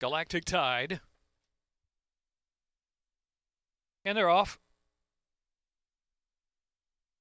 Galactic Tide. And they're off.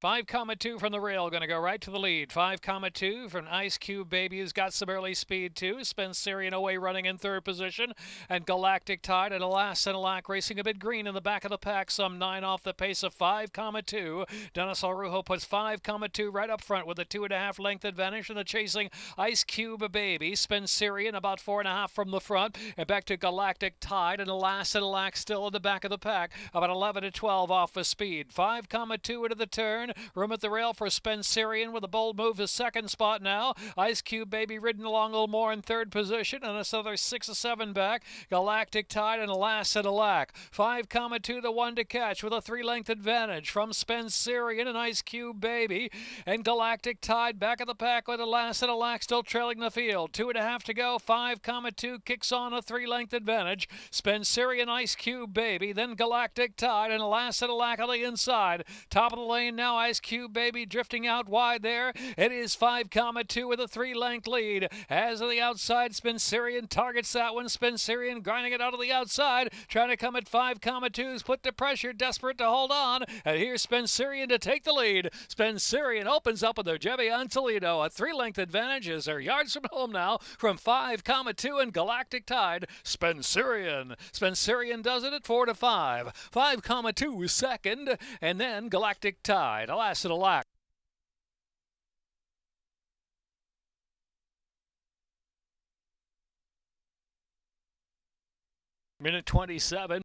5,2 from the rail, going to go right to the lead. 5,2 from Ice Cube Baby, who's got some early speed too. Spencerian away running in third position. And Galactic Tide at a last and a lack racing a bit green in the back of the pack. Some 9 off the pace of 5,2. Dennis Arujo puts 5,2 right up front with a 2.5 length advantage. And the chasing Ice Cube Baby. Spencerian about 4.5 from the front. And back to Galactic Tide and a last and a lack still in the back of the pack. About 11 to 12 off the speed. 5,2 into the turn. Room at the rail for Spencerian with a bold move to second spot now. Ice Cube Baby ridden along a little more in third position and another 6 or 7 back. Galactic Tide and a last and a lack. 5,2 the one to catch with a 3-length advantage from Spencerian and Ice Cube Baby. And Galactic Tide back of the pack with a last and a lack still trailing the field. 2.5 to go. 5,2 kicks on a 3-length advantage. Spencerian, Ice Cube Baby, then Galactic Tide and a last and a lack on the inside. Top of the lane now. Ice Cube Baby drifting out wide there. It is 5,2 with a 3-length lead. As of the outside, Spencerian targets that one. Spencerian grinding it out of the outside, trying to come at 5,2's put the pressure, desperate to hold on. And here's Spencerian to take the lead. Spencerian opens up with their Jebby on Toledo. A 3-length advantage as they're yards from home now from 5,2 and Galactic Tide. Spencerian does it at 4 to 5. 5,2 second, and then Galactic Tide. A last and a lack. Minute 27.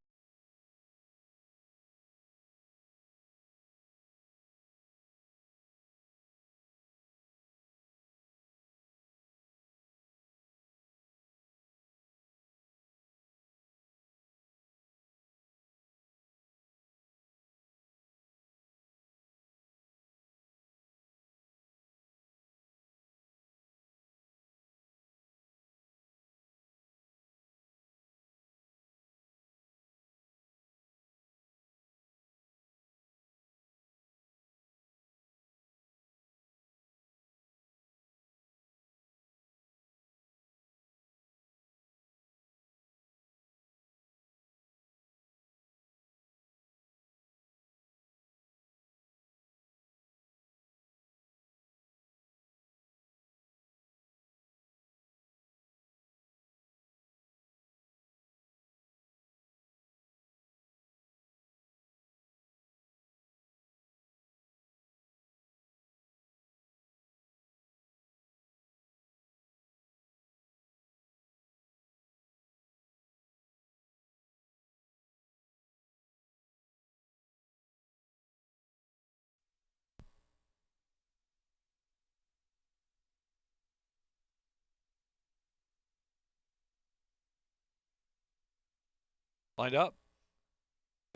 Lined up.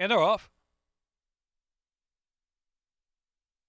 And they're off.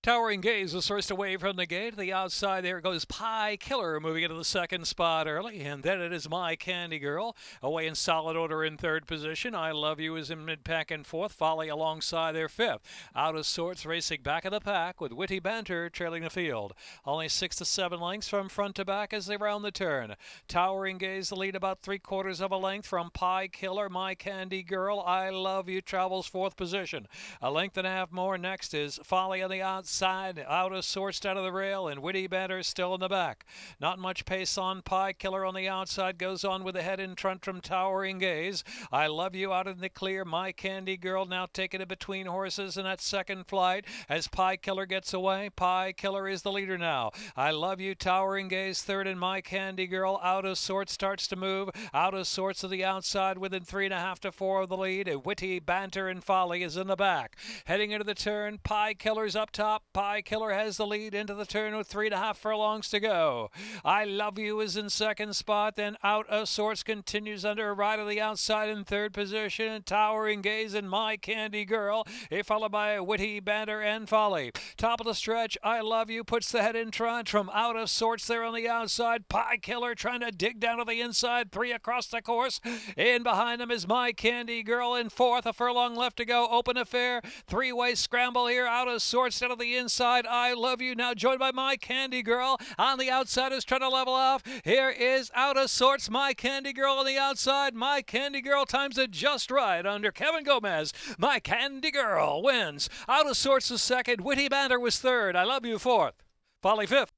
Towering Gaze was first away from the gate. The outside there goes Pie Killer moving into the second spot early. And then it is My Candy Girl away in solid order in third position. I Love You is in mid-pack and fourth. Folly alongside their fifth. Out of sorts racing back of the pack with Witty Banter trailing the field. Only 6 to 7 lengths from front to back as they round the turn. Towering Gaze the lead about 3/4 of a length from Pie Killer. My Candy Girl, I Love You travels fourth position. A length and a half more next is Folly on the outside. Out of sorts out of the rail, and Witty Banter still in the back. Not much pace on Pie Killer on the outside. Goes on with the head in front from Towering Gaze. I Love You out in the clear. My Candy Girl now taking it between horses in that second flight as Pie Killer gets away. Pie Killer is the leader now. I Love You, Towering Gaze third, and My Candy Girl out of sorts starts to move. Out of sorts to the outside within 3.5 to 4 of the lead. Witty Banter and Folly is in the back. Heading into the turn, Pie Killer's up top. Pie Killer has the lead into the turn with 3.5 furlongs to go. I Love You is in second spot. Then Out of Sorts continues under a ride of the outside in third position. Towering Gaze and My Candy Girl, followed by Witty Banter and Folly. Top of the stretch, I Love You puts the head in front from Out of Sorts there on the outside. Pie Killer trying to dig down to the inside. 3 across the course. In behind them is My Candy Girl in fourth. A furlong left to go. Open affair. 3-way scramble here. Out of Sorts out of the the inside. I Love You now joined by My Candy Girl. On the outside is trying to level off. Here is Out of Sorts. My Candy Girl on the outside. My Candy Girl times it just right under Kevin Gomez. My Candy Girl wins. Out of Sorts was second. Witty Banter was third. I Love You fourth. Folly fifth.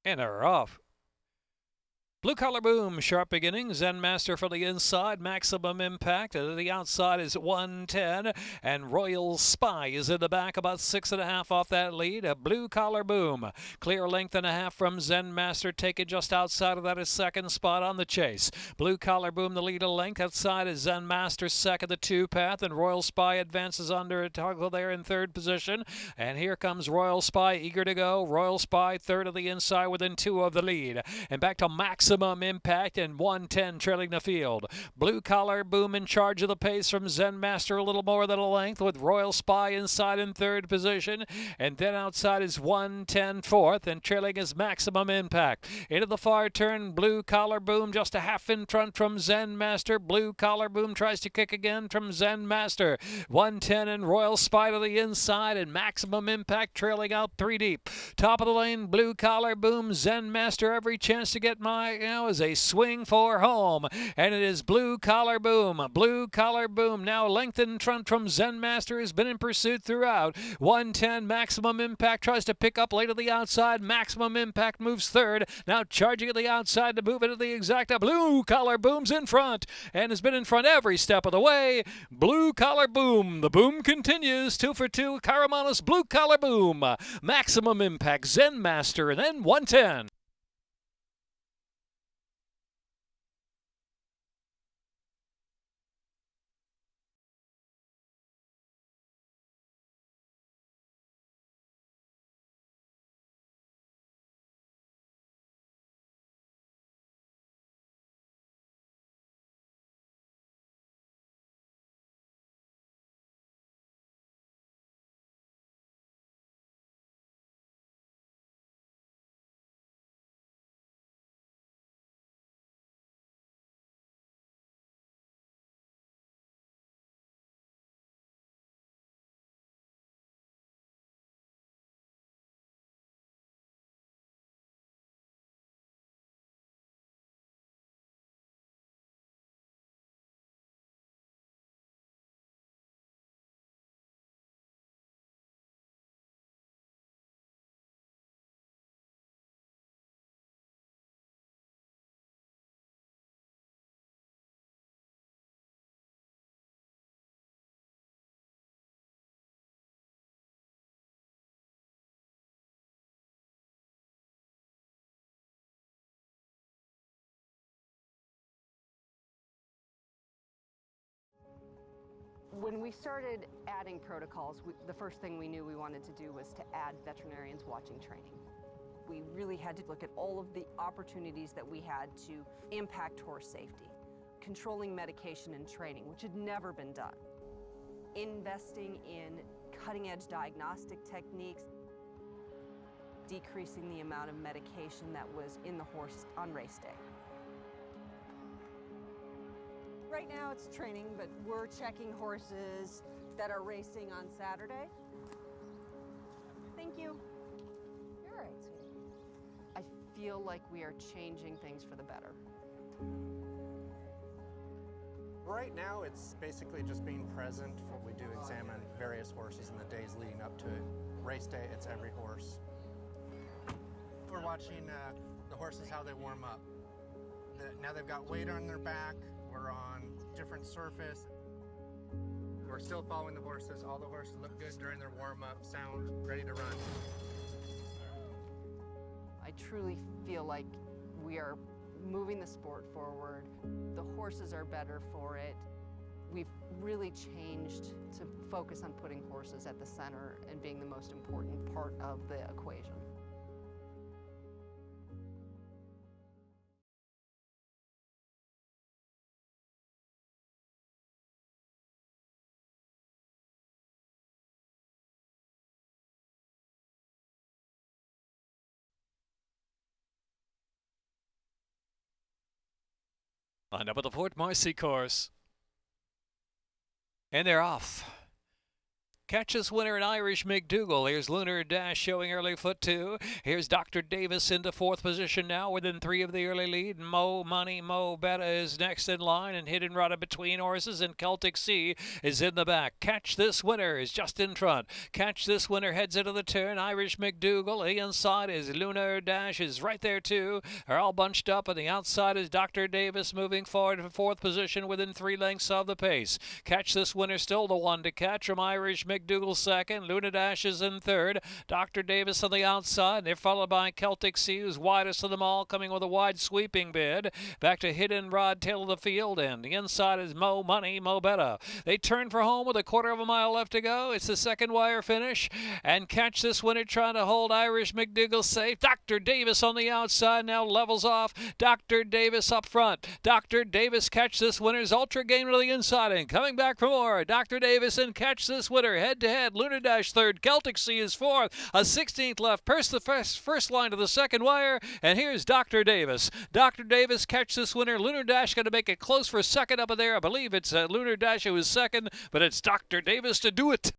And they're off. Blue Collar Boom, sharp beginning. Zen Master for the inside, Maximum Impact. To the outside is 110. And Royal Spy is in the back, about 6.5 off that lead. A Blue Collar Boom. Clear length and a half from Zen Master. Taken just outside of that is second spot on the chase. Blue Collar Boom, the lead a length. Outside is Zen Master, second, the two path. And Royal Spy advances under a toggle there in third position. And here comes Royal Spy, eager to go. Royal Spy, third of the inside, within 2 of the lead. And back to Maximum Impact and 110 trailing the field. Blue Collar Boom in charge of the pace from Zen Master, a little more than a length, with Royal Spy inside in third position. And then outside is 110 fourth, and trailing is Maximum Impact. Into the far turn, Blue Collar Boom just a half in front from Zen Master. Blue Collar Boom tries to kick again from Zen Master. 110 and Royal Spy to the inside, and Maximum Impact trailing out 3 deep. Top of the lane, Blue Collar Boom. Zen Master every chance to get now is a swing for home, and it is Blue Collar Boom. Blue Collar Boom now length in front from Zen Master, has been in pursuit throughout. 110 Maximum Impact tries to pick up late to the outside. Maximum Impact moves third, now charging at the outside to move into the exacta. Blue Collar Boom's in front and has been in front every step of the way. Blue Collar Boom, the boom continues. 2 for 2, Karamanos, Blue Collar Boom, Maximum Impact, Zen Master, and then 110. When we started adding protocols, the first thing we knew we wanted to do was to add veterinarians watching training. We really had to look at all of the opportunities that we had to impact horse safety, controlling medication and training, which had never been done, investing in cutting-edge diagnostic techniques, decreasing the amount of medication that was in the horse on race day. Right now it's training, but we're checking horses that are racing on Saturday. Thank you. You're all right, sweetie. I feel like we are changing things for the better. Right now, it's basically just being present. We do examine various horses in the days leading up to it. Race day, it's every horse. We're watching the horses, how they warm up. Now they've got weight on their back. We're on different surface. We're still following the horses. All the horses look good during their warm-up, sound ready to run. I truly feel like we are moving the sport forward. The horses are better for it. We've really changed to focus on putting horses at the center and being the most important part of the equation. Lined up at the Fort Marcy course. And they're off. Catches winner in Irish McDougal. Here's Lunar Dash showing early foot two. Here's Dr. Davis into fourth position now within three of the early lead. Mo Money, Mo Betta is next in line and hidden right between horses, and Celtic Sea is in the back. Catch This Winner is just in front. Catch This Winner heads into the turn. Irish McDougal. The inside is Lunar Dash is right there too. Are all bunched up, and the outside is Dr. Davis moving forward to fourth position within 3 lengths of the pace. Catch This Winner still the one to catch from Irish McDougal second. Luna Dash is in third. Dr. Davis on the outside. They're followed by Celtic Sea, who's widest of them all, coming with a wide sweeping bid. Back to Hidden Rod, tail of the field, and the inside is Mo Money, Mo Betta. They turn for home with a quarter of a mile left to go. It's the second wire finish, and Catch This Winner trying to hold Irish McDougal safe. Dr. Davis on the outside now levels off. Dr. Davis up front. Dr. Davis, Catch This Winner's ultra game to the inside, and coming back for more. Dr. Davis and Catch This Winner head to head. Luna Dash third. Celtic Sea is fourth. A 16th left. First the first line to the second wire. And here's Dr. Davis. Dr. Davis, Catch This Winner. Lunar Dash going to make it close for second up there. I believe it's Lunar Dash who is second, but it's Dr. Davis to do it.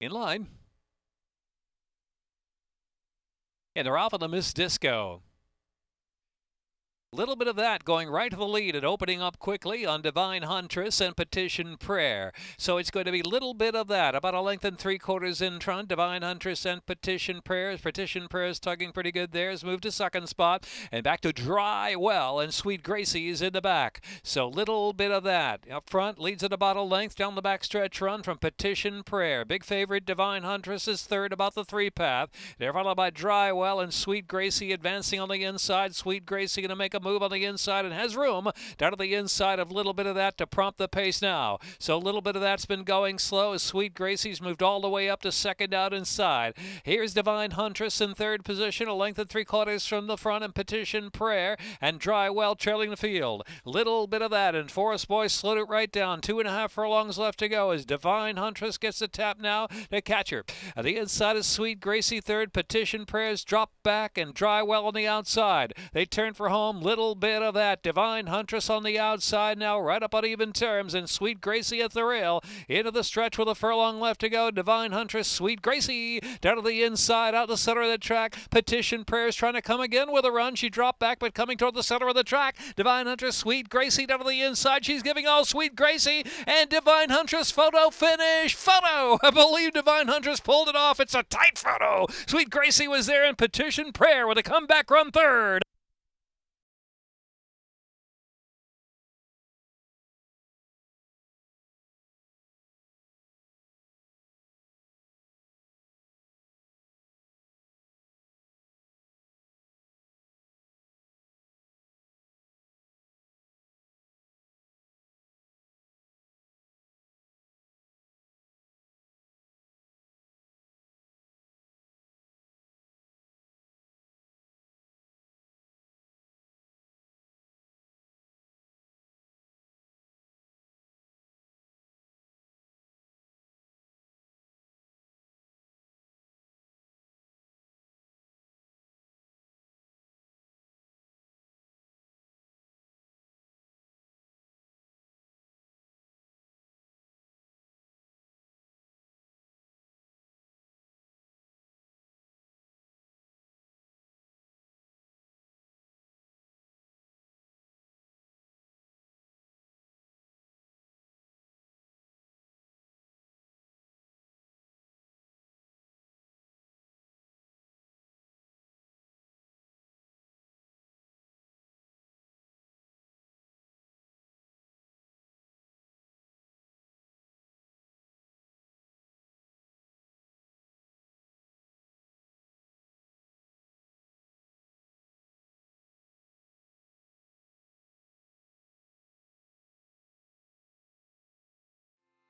In line. And they're off on the Miss Disco. Little bit of that going right to the lead and opening up quickly on Divine Huntress and Petition Prayer. So it's going to be a little bit of that. About a length and 3/4 in front. Divine Huntress and Petition Prayers. Petition Prayers tugging pretty good there. Has moved to second spot. And back to Dry Well. And Sweet Gracie is in the back. So little bit of that. Up front leads at about a length. Down the backstretch run from Petition Prayer. Big favorite Divine Huntress is third about the 3-path. They're followed by Dry Well and Sweet Gracie advancing on the inside. Sweet Gracie going to make a move on the inside and has room down to the inside of a little bit of that to prompt the pace now. So a little bit of that's been going slow as Sweet Gracie's moved all the way up to second out inside. Here's Divine Huntress in third position, a length and 3/4 from the front, and Petition Prayer and Dry Well trailing the field. Little bit of that, and Forest Boy slowed it right down. 2.5 furlongs left to go as Divine Huntress gets the tap now to catch her. At the inside is Sweet Gracie third. Petition Prayers drop back and Dry Well on the outside. They turn for home. Little bit of that. Divine Huntress on the outside now, right up on even terms, and Sweet Gracie at the rail. Into the stretch with a furlong left to go. Divine Huntress, Sweet Gracie down to the inside, out the center of the track. Petition Prayers trying to come again with a run. She dropped back, but coming toward the center of the track. Divine Huntress, Sweet Gracie down to the inside. She's giving all Sweet Gracie, and Divine Huntress photo finish. Photo! I believe Divine Huntress pulled it off. It's a tight photo. Sweet Gracie was there, and Petition Prayer with a comeback run third.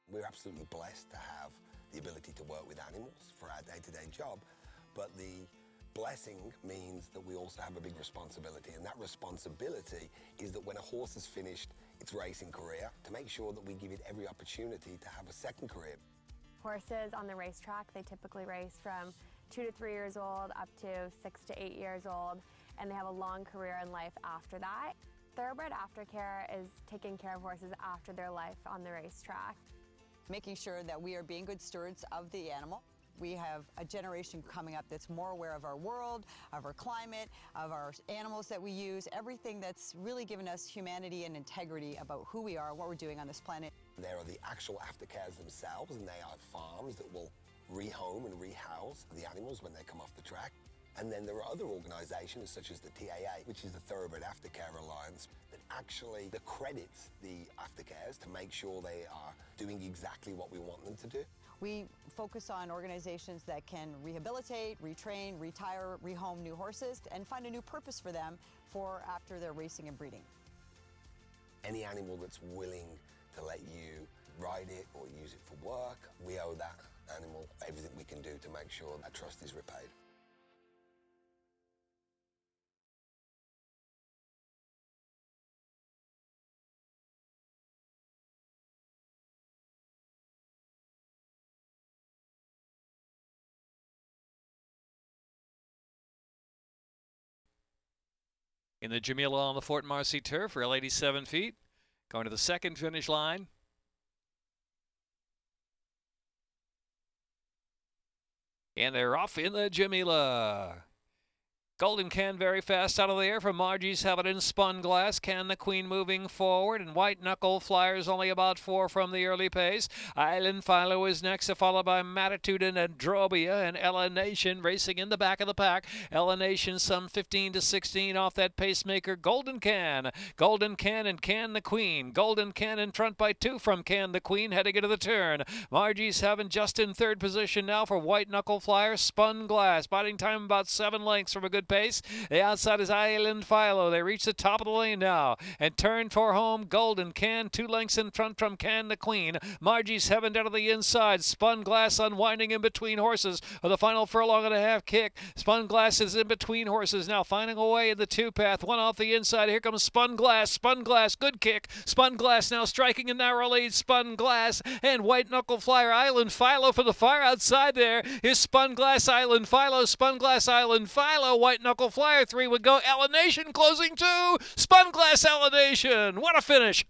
We're absolutely blessed to have the ability to work with animals for our day-to-day job, but the blessing means that we also have a big responsibility, and that responsibility is that when a horse has finished its racing career, to make sure that we give it every opportunity to have a second career. Horses on the racetrack, they typically race from 2 to 3 years old up to 6 to 8 years old, and they have a long career in life after that. Thoroughbred Aftercare is taking care of horses after their life on the racetrack. Making sure that we are being good stewards of the animal. We have a generation coming up that's more aware of our world, of our climate, of our animals that we use, everything that's really given us humanity and integrity about who we are, what we're doing on this planet. There are the actual aftercares themselves, and they are farms that will rehome and rehouse the animals when they come off the track. And then there are other organisations such as the TAA, which is the Thoroughbred Aftercare Alliance, that actually accredits the aftercares to make sure they are doing exactly what we want them to do. We focus on organizations that can rehabilitate, retrain, retire, rehome new horses, and find a new purpose for them for after their racing and breeding. Any animal that's willing to let you ride it or use it for work, we owe that animal everything we can do to make sure that trust is repaid. In the Jamila on the Fort Marcy turf, rail 87 feet, going to the second finish line. And they're off in the Jamila. Golden Can very fast out of the air from Margie's Heaven and Spun Glass. Can the Queen moving forward, and White Knuckle Flyers only about 4 from the early pace. Island Philo is next, followed by Matitude and Androbia, and Ella Nation racing in the back of the pack. Ella Nation some 15 to 16 off that pacemaker. Golden Can and Can the Queen. Golden Can in front by 2 from Can the Queen heading into the turn. Margie's Heaven just in third position now for White Knuckle Flyer. Spun Glass biding time about 7 lengths from a good pace. The outside is Island Philo. They reach the top of the lane now and turn for home. Golden Can 2 lengths in front from Can the Queen. Margie's Heaven down to the inside. Spun Glass unwinding in between horses for the final furlong and a half kick. Spun Glass is in between horses now, finding a way in the 2-path. One off the inside. Here comes Spun Glass. Spun Glass, good kick. Spun Glass now striking a narrow lead. Spun Glass and White Knuckle Flyer. Island Philo for the fire outside there. Here's Spun Glass, Island Philo. Spun Glass, Island Philo. White Knuckle Flyer 3 would go. Ella Nation closing 2. Spun Glass, Ella Nation. What a finish.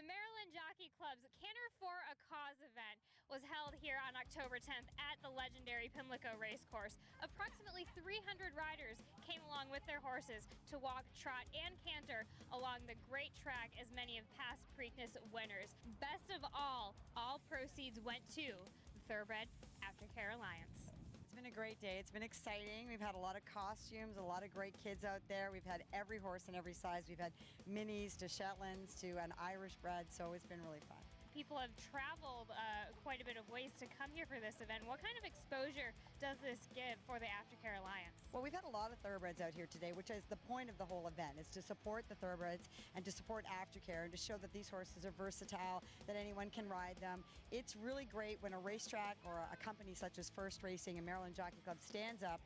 The Maryland Jockey Club's Canter for a Cause event was held here on October 10th at the legendary Pimlico Racecourse. Approximately 300 riders came along with their horses to walk, trot, and canter along the great track as many of past Preakness winners. Best of all proceeds went to the Thoroughbred Aftercare Alliance. It's been a great day. It's been exciting. We've had a lot of costumes, a lot of great kids out there. We've had every horse in every size. We've had minis to Shetlands to an Irish bred, so it's been really fun. People have traveled quite a bit of ways to come here for this event. What kind of exposure does this give for the Aftercare Alliance? Well, we've had a lot of thoroughbreds out here today, which is the point of the whole event, is to support the thoroughbreds and to support Aftercare and to show that these horses are versatile, that anyone can ride them. It's really great when a racetrack or a company such as First Racing and Maryland Jockey Club stands up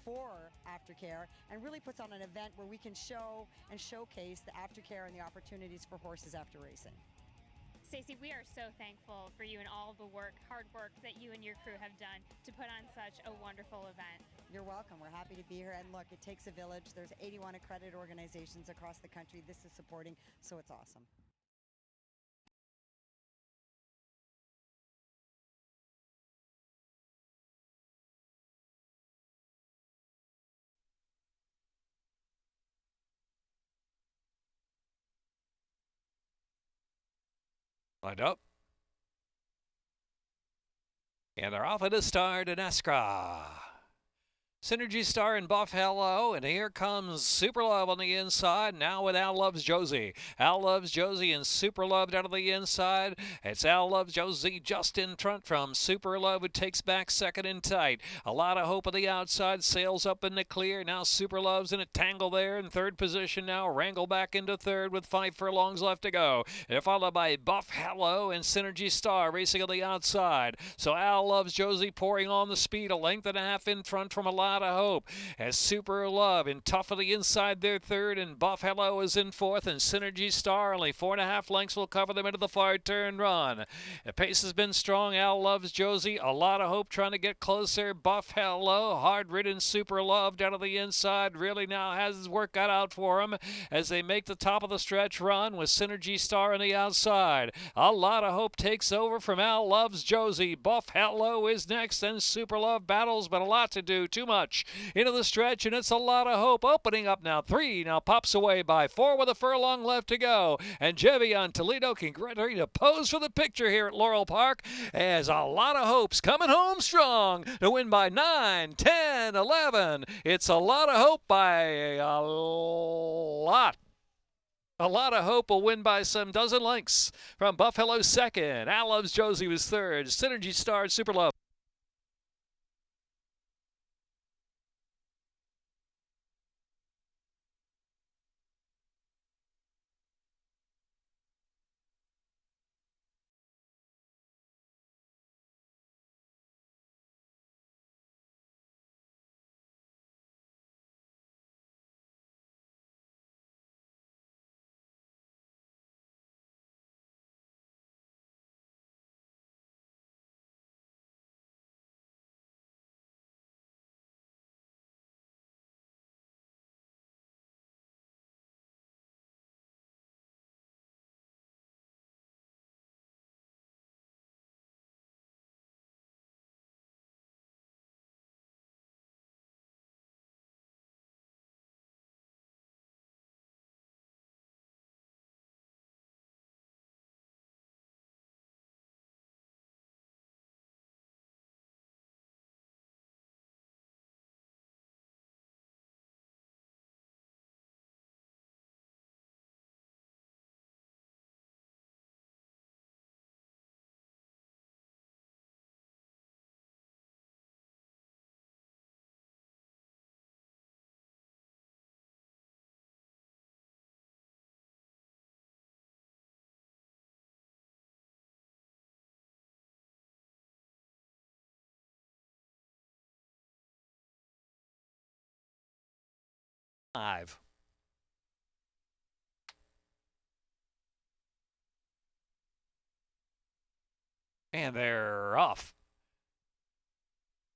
for Aftercare and really puts on an event where we can show and showcase the Aftercare and the opportunities for horses after racing. Stacey, we are so thankful for you and all the hard work that you and your crew have done to put on such a wonderful event. You're welcome. We're happy to be here. And look, it takes a village. There's 81 accredited organizations across the country this is supporting, so it's awesome. Lined up. And they're off at a start in Eskra. Synergy Star and Buff Hello, and here comes Super Love on the inside, now with Al Loves Josie. Al Loves Josie and Super Love down to the inside. It's Al Loves Josie just in front from Super Love, who takes back second and tight. A lot of hope on the outside, sails up in the clear. Now Super Love's in a tangle there in third position now. Wrangle back into third with 5 furlongs left to go. They're followed by Buff Hello and Synergy Star racing on the outside. So Al Loves Josie pouring on the speed, a length and a half in front from a lot of hope. As Super Love and Tough on the inside, they're third, and Buff Hello is in fourth, and Synergy Star only 4.5 lengths will cover them into the far turn run. The pace has been strong. Al Loves Josie, a lot of hope trying to get closer. Buff Hello, hard-ridden Super Love down to the inside, really now has his work cut out for him as they make the top of the stretch run with Synergy Star on the outside. A lot of hope takes over from Al Loves Josie. Buff Hello is next, and Super Love battles, but a lot to do, too much into the stretch, and it's a lot of hope. Opening up now, 3 now pops away by 4 with a furlong left to go, and Jevion Toledo can get ready to pose for the picture here at Laurel Park as a lot of hopes coming home strong to win by 9, 10, 11. It's a lot of hope by a lot. A lot of hope will win by some dozen lengths from Buffalo second. Al Loves Josie was third. Synergy Star, Super Love. Five. And they're off.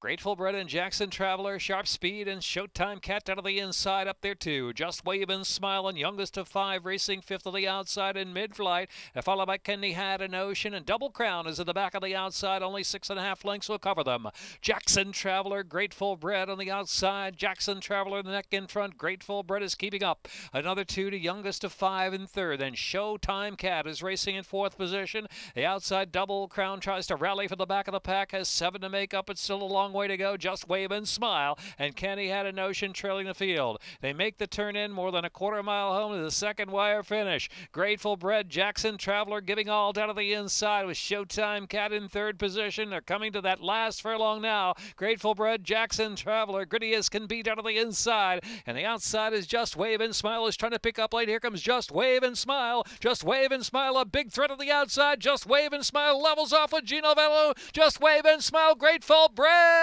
Grateful Bread and Jackson Traveler, Sharp Speed and Showtime Cat out of the inside up there too. Just Wave and Smile and Youngest of Five racing fifth of the outside in mid-flight. Followed by Kenny Had an Ocean, and Double Crown is at the back of the outside. Only 6.5 lengths will cover them. Jackson Traveler, Grateful Bread on the outside. Jackson Traveler the neck in front. Grateful Bread is keeping up. Another 2 to Youngest of Five in third. Then Showtime Cat is racing in fourth position. The outside Double Crown tries to rally for the back of the pack. Has 7 to make up. It's still a long way to go. Just Wave and Smile, and Kenny Had a Notion trailing the field. They make the turn in more than a quarter mile home to the second wire finish. Grateful Bread, Jackson Traveler giving all down to the inside with Showtime Cat in third position. They're coming to that last furlong now. Grateful Bread, Jackson Traveler, gritty as can be down to the inside, and the outside is Just Wave and Smile is trying to pick up late. Here comes Just Wave and Smile. Just Wave and Smile, a big threat on the outside. Just Wave and Smile levels off with Gino Vello. Just Wave and Smile, Grateful Bread.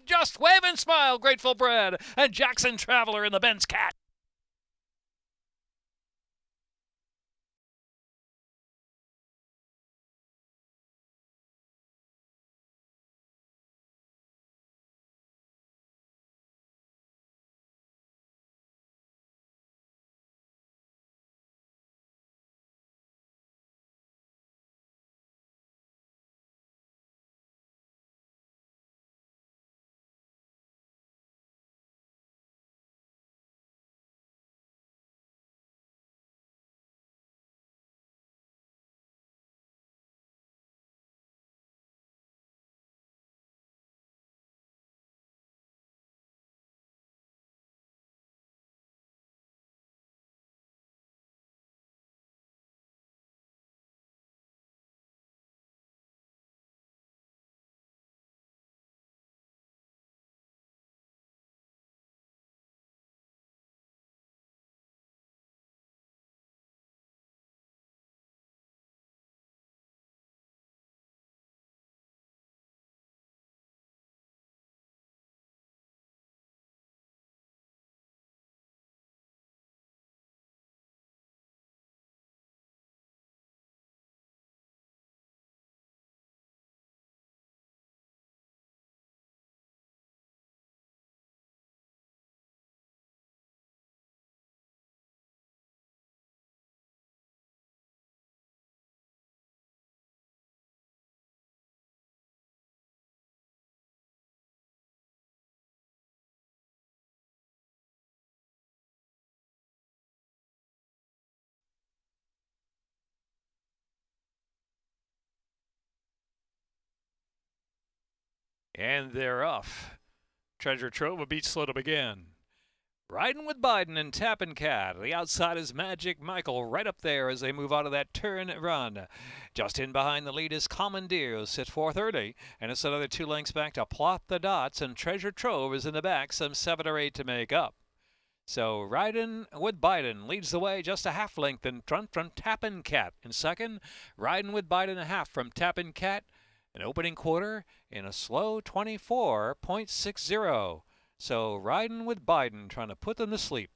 Just Wave and Smile, Grateful Bread, and Jackson Traveler in the Benz Cat. And they're off. Treasure Trove beats slow to begin. Riding with Biden and Tappin' Cat. The outside is Magic Michael right up there as they move out of that turn run. Just in behind the lead is Commandeer, who sits 430, and it's another 2 lengths back to Plot the Dots, and Treasure Trove is in the back, some 7 or 8 to make up. So Riding with Biden leads the way just a half length in front from Tappin' Cat. In second, Riding with Biden a half from Tappin' Cat. An opening quarter in a slow 24.60. So Riding with Biden trying to put them to sleep.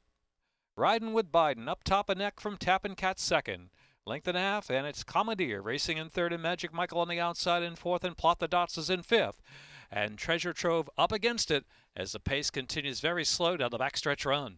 Riding with Biden up top of neck from Tappin' Cat second. Length and a half, and it's Commandeer racing in third, and Magic Michael on the outside in fourth, and Plot the Dots is in fifth. And Treasure Trove up against it as the pace continues very slow down the backstretch run.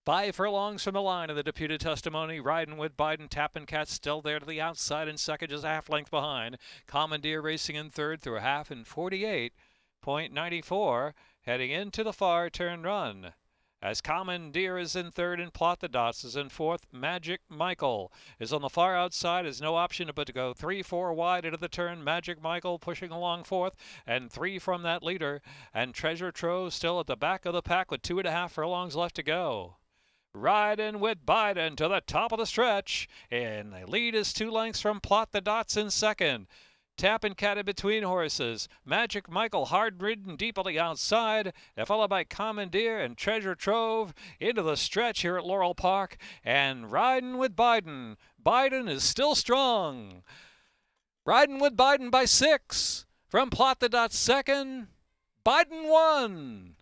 5 furlongs from the line of the deputed testimony. Riding with Biden, Tappin' Cat still there to the outside in second, just a half length behind. Commandeer racing in third through a half in 48.94, heading into the far turn run. As Commandeer is in third and Plot the Dots is in fourth, Magic Michael is on the far outside, has no option but to go 3-4 wide into the turn. Magic Michael pushing along fourth, and 3 from that leader. And Treasure Trove still at the back of the pack with 2.5 furlongs left to go. Riding with Biden to the top of the stretch, and the lead is 2 lengths from Plot the Dots in second. Tappin' Cat in between horses. Magic Michael hard-ridden deep on the outside, followed by Commandeer and Treasure Trove into the stretch here at Laurel Park. And Riding with Biden. Biden is still strong. Riding with Biden by 6. From Plot the Dots second. Biden won.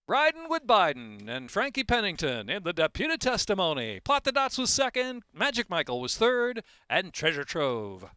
Riding with Biden and Frankie Pennington in the deputed testimony. Plot the Dots was second, Magic Michael was third, and Treasure Trove.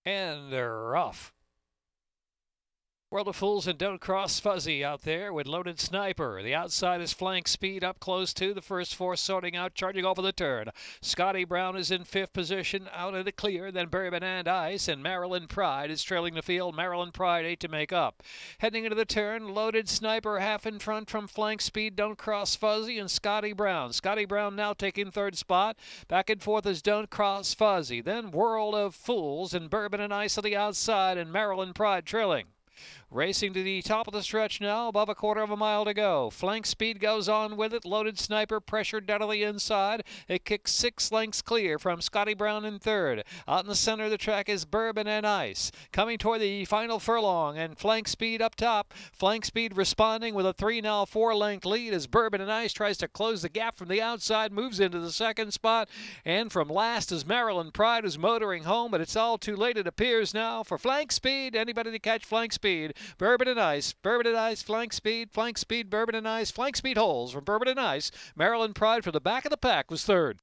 And they're off. World of Fools and Don't Cross Fuzzy out there with Loaded Sniper. The outside is Flank Speed up close to the first 4 sorting out, charging over the turn. Scotty Brown is in 5th position, out of the clear. Then Bourbon and Ice, and Maryland Pride is trailing the field. Maryland Pride 8 to make up. Heading into the turn, Loaded Sniper half in front from Flank Speed, Don't Cross Fuzzy, and Scotty Brown. Scotty Brown now taking 3rd spot. Back and forth is Don't Cross Fuzzy. Then World of Fools and Bourbon and Ice on the outside, and Maryland Pride trailing. Racing to the top of the stretch now, above a quarter of a mile to go. Flank Speed goes on with it. Loaded Sniper pressured down to the inside. It kicks 6 lengths clear from Scotty Brown in third. Out in the center of the track is Bourbon and Ice. Coming toward the final furlong, and Flank Speed up top. Flank Speed responding with a 3 now 4-length lead as Bourbon and Ice tries to close the gap from the outside, moves into the 2nd spot. And from last is Maryland Pride, who's motoring home, but it's all too late, it appears now, for Flank Speed. Anybody to catch Flank Speed? Bourbon and Ice, Flank Speed, Bourbon and Ice, Flank Speed holds from Bourbon and Ice. Maryland Pride for the back of the pack was third.